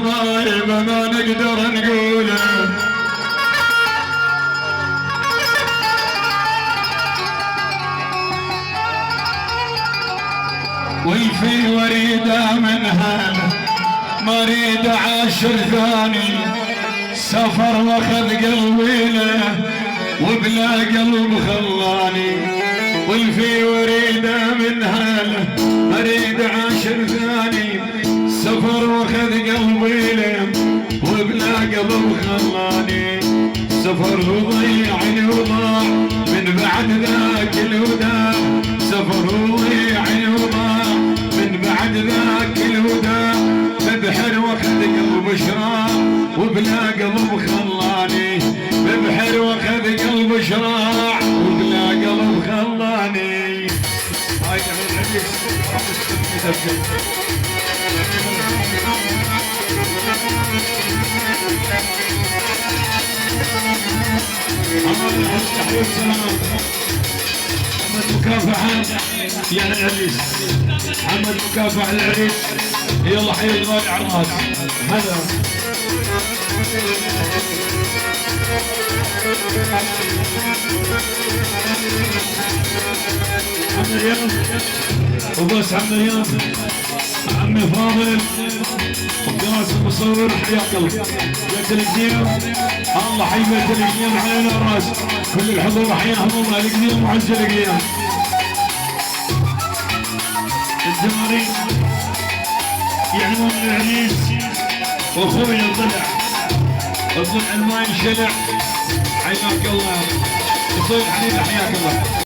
الحبايب ما نقدر نقوله. والفي وريده من هاله ما اريد عاشر ثاني، سفر واخذ قلبي له وبلا قلب خلاني. والفي وريده من هاله ما اريد عاشر ثاني، سفر واخذ قلبي له وبلا قلب خلاني. سفر وضيعني وضاع من بعد ذاك الوداع، سفر وضيعني وضاع من بعد ذاك الوداع. ببحر واخذ قلب شراع وبلا قلب خلاني، ببحر واخذ قلب شراع وبلا قلب خلاني. هاي محمد مكافحة يا العريس، محمد مكافحة العريس. يلا حي الغالي عراس هذا عم رياض وبس، عم رياض عمي فاضل وقاس المصور. حياك الله بيت القديم، الله حي بيت القديم علينا الراس. كل الحضور حياهم الله القديم وعز القديم. الجمارين يعلمون العريس واخوي الضلع، الضلع ما ينشلع. حياك الله اخوي الحبيب حياك الله.